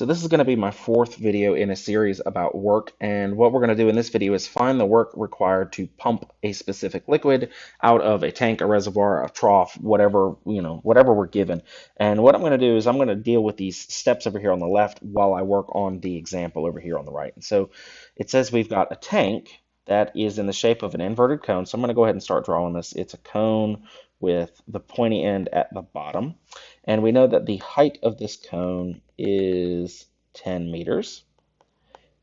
So this is going to be my fourth video in a series about work, and what we're going to do in this video is find the work required to pump a specific liquid out of a tank, a reservoir, a trough, whatever, whatever we're given. And what I'm going to do is I'm going to deal with these steps over here on the left while I work on the example over here on the right. And so it says we've got a tank that is in the shape of an inverted cone. So I'm going to go ahead and start drawing this. It's a cone with the pointy end at the bottom. And we know that the height of this cone is 10 meters.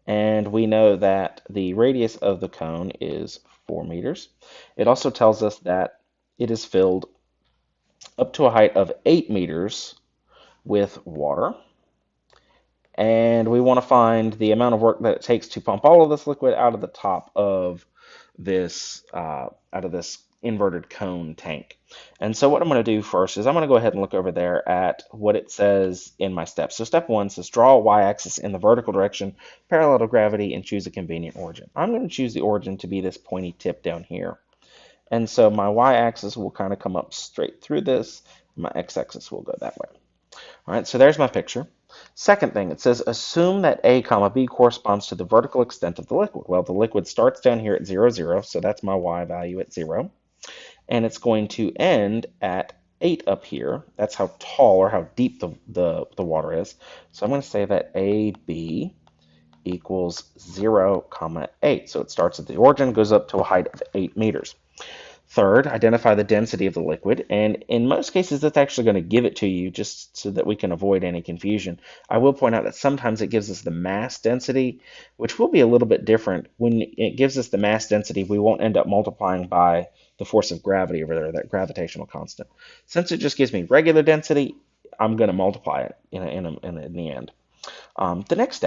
And we know that the radius of the cone is 4 meters. It also tells us that it is filled up to a height of 8 meters with water. And we want to find the amount of work that it takes to pump all of this liquid out of the top of this inverted cone tank. And so what I'm going to do first is I'm going to go ahead and look over there at what it says in my steps. So step one says draw a y-axis in the vertical direction parallel to gravity and choose a convenient origin. I'm going to choose the origin to be this pointy tip down here. And so my y-axis will kind of come up straight through this. My x-axis will go that way. All right, so there's my picture. Second thing, it says assume that A comma B corresponds to the vertical extent of the liquid. Well, the liquid starts down here at 0, 0, so that's my y value at 0. And it's going to end at 8 up here. That's how tall or how deep the water is. So I'm going to say that AB equals 0, 8. So it starts at the origin, goes up to a height of 8 meters. Third, identify the density of the liquid, and in most cases that's actually going to give it to you just so that we can avoid any confusion. I will point out that sometimes it gives us the mass density, which will be a little bit different. When it gives us the mass density, we won't end up multiplying by the force of gravity over there, that gravitational constant. Since it just gives me regular density, I'm going to multiply it in the end. The next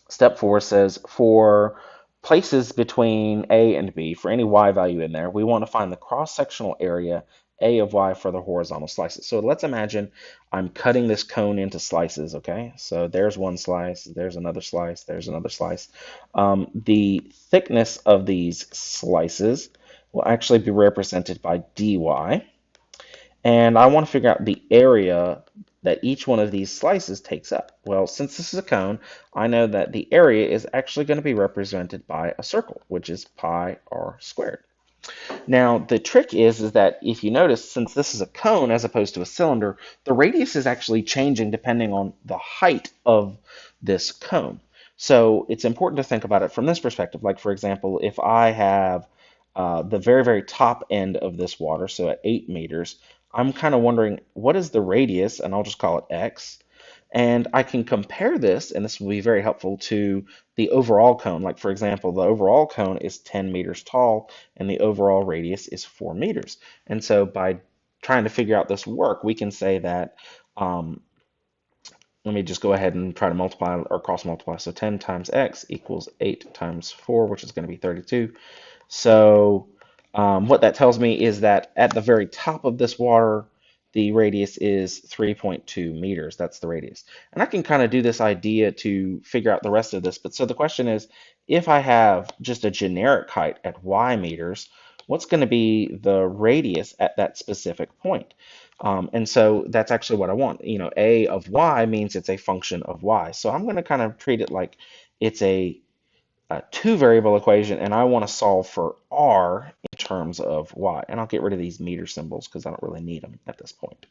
step 4 says for places between A and B, for any y value in there, we want to find the cross-sectional area A of y for the horizontal slices. So let's imagine I'm cutting this cone into slices, okay? So there's one slice, there's another slice, there's another slice. The thickness of these slices will actually be represented by dy. And I want to figure out the area that each one of these slices takes up. Well, since this is a cone, I know that the area is actually going to be represented by a circle, which is pi r squared. Now, the trick is that if you notice, since this is a cone as opposed to a cylinder, the radius is actually changing depending on the height of this cone. So it's important to think about it from this perspective. Like, for example, if I have the very, very top end of this water, so at 8 meters, I'm kind of wondering what is the radius, and I'll just call it x. And I can compare this, and this will be very helpful to the overall cone. Like, for example, the overall cone is 10 meters tall, and the overall radius is 4 meters. And so by trying to figure out this work, we can say that, let me just go ahead and try to multiply or cross multiply. So 10 times x equals 8 times 4, which is going to be 32. So what that tells me is that at the very top of this water, the radius is 3.2 meters. That's the radius. And I can kind of do this idea to figure out the rest of this. But so the question is, if I have just a generic height at y meters, what's going to be the radius at that specific point? And so that's actually what I want. A of y means it's a function of y. So I'm going to kind of treat it like it's a two-variable equation, and I want to solve for r in terms of y. And I'll get rid of these meter symbols because I don't really need them at this point.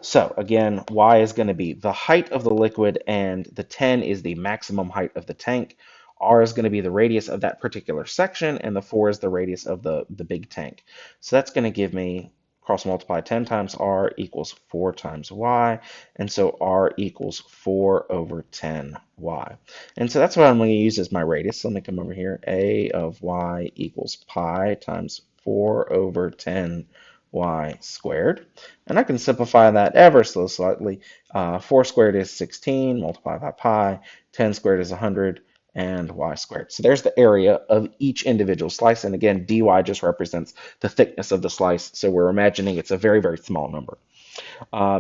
So again, y is going to be the height of the liquid, and the 10 is the maximum height of the tank. R is going to be the radius of that particular section, and the 4 is the radius of the big tank. So that's going to give me cross multiply 10 times r equals 4 times y, and so r equals 4 over 10 y. And so that's what I'm going to use as my radius. So let me come over here. A of y equals pi times 4 over 10 y squared. And I can simplify that ever so slightly. 4 squared is 16, multiplied by pi. 10 squared is 100, and y squared. So there's the area of each individual slice. And again, dy just represents the thickness of the slice. So we're imagining it's a very, very small number.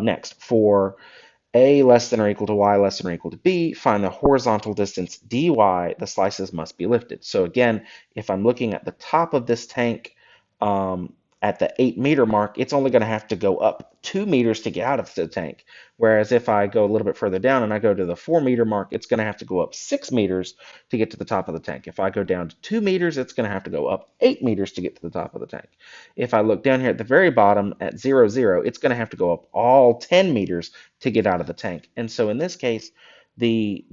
Next, for a less than or equal to y less than or equal to b, find the horizontal distance dy the slices must be lifted. So again, if I'm looking at the top of this tank at the 8-meter mark, it's only going to have to go up 2 meters to get out of the tank. Whereas if I go a little bit further down and I go to the 4-meter mark, it's going to have to go up 6 meters to get to the top of the tank. If I go down to 2 meters, it's going to have to go up 8 meters to get to the top of the tank. If I look down here at the very bottom at 0, 0, it's going to have to go up all 10 meters to get out of the tank. And so in this case, the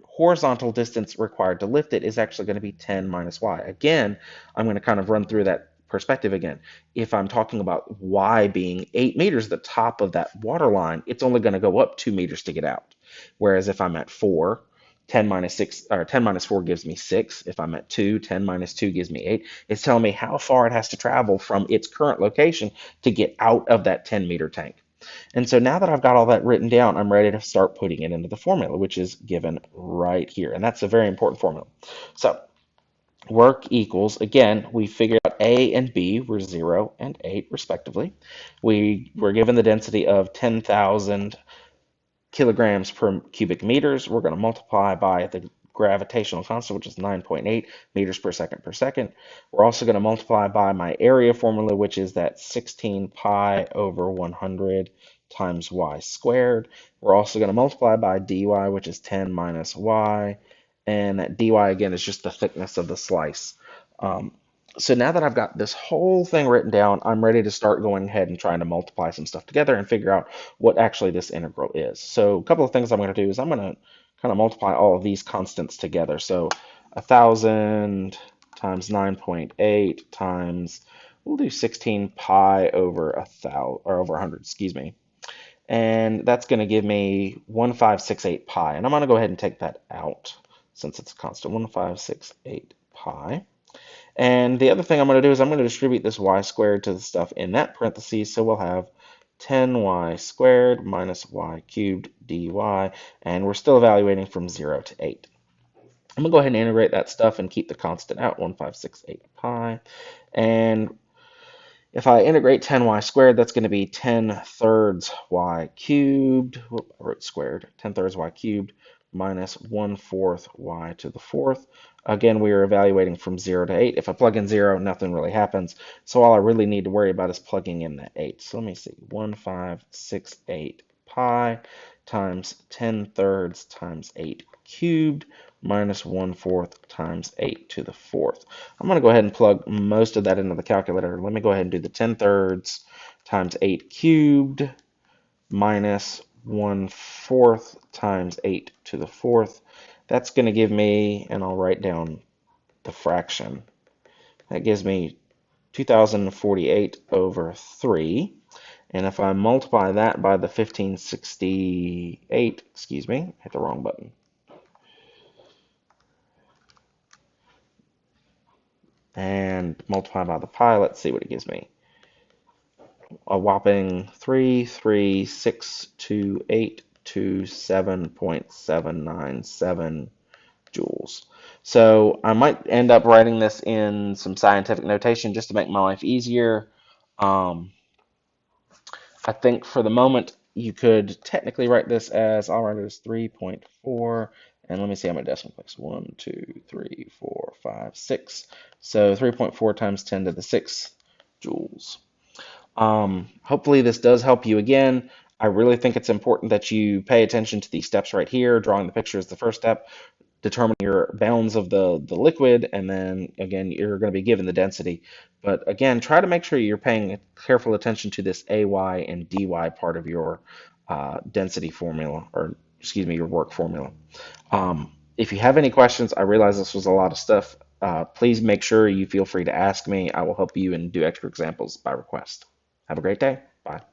horizontal distance required to lift it is actually going to be 10 minus y. Again, I'm going to kind of run through that perspective again. If I'm talking about y being 8 meters, the top of that water line, it's only going to go up 2 meters to get out. Whereas if I'm at 4, 10 minus 6 or 10 minus 4 gives me 6. If I'm at 2, 10 minus 2 gives me 8. It's telling me how far it has to travel from its current location to get out of that 10-meter tank. And so now that I've got all that written down, I'm ready to start putting it into the formula, which is given right here. And that's a very important formula. So work equals, again, we figured out A and B were 0 and 8 respectively. We were given the density of 10,000 kilograms per cubic meters. We're going to multiply by the gravitational constant, which is 9.8 meters per second. We're also going to multiply by my area formula, which is that 16 pi over 100 times y squared. We're also going to multiply by dy, which is 10 minus y, and that dy again is just the thickness of the slice. So now that I've got this whole thing written down, I'm ready to start going ahead and trying to multiply some stuff together and figure out what actually this integral is. So a couple of things I'm going to do is I'm going to kind of multiply all of these constants together. So 1,000 times 9.8 times, we'll do 16 pi over 1,000 or over 100, excuse me. And that's going to give me 1568 pi. And I'm going to go ahead and take that out since it's a constant, 1568 pi. And the other thing I'm going to do is I'm going to distribute this y squared to the stuff in that parentheses. So we'll have 10y squared minus y cubed dy. And we're still evaluating from 0 to 8. I'm going to go ahead and integrate that stuff and keep the constant out, 1568 pi. And if I integrate 10y squared, that's going to be 10 thirds y cubed. Whoop, I wrote squared. 10 thirds y cubed minus 1/4 y to the 4th. Again, we are evaluating from 0 to 8. If I plug in 0, nothing really happens. So all I really need to worry about is plugging in that 8. So let me see. 1568 pi times 10 thirds times 8 cubed minus 1/4 times 8 to the 4th. I'm going to go ahead and plug most of that into the calculator. Let me go ahead and do the 10 thirds times 8 cubed minus 1/4 times 8 to the 4th. That's going to give me, and I'll write down the fraction, that gives me 2048 over 3. And if I multiply that by the 1568, excuse me, hit the wrong button. And multiply by the pi, let's see what it gives me. A whopping 3362827.797 joules. So I might end up writing this in some scientific notation just to make my life easier. I think for the moment you could technically write this as, I'll write it as 3.4, and let me see how many decimal places. 1, 2, 3, 4, 5, 6. So 3.4 times 10 to the 6th joules. Hopefully this does help you. Again, I really think it's important that you pay attention to these steps right here. Drawing the picture is the first step. Determine your bounds of the liquid, and then again you're going to be given the density. But again, try to make sure you're paying careful attention to this AY and DY part of your density formula, or excuse me, your work formula. If you have any questions, I realize this was a lot of stuff. Please make sure you feel free to ask me. I will help you and do extra examples by request. Have a great day. Bye.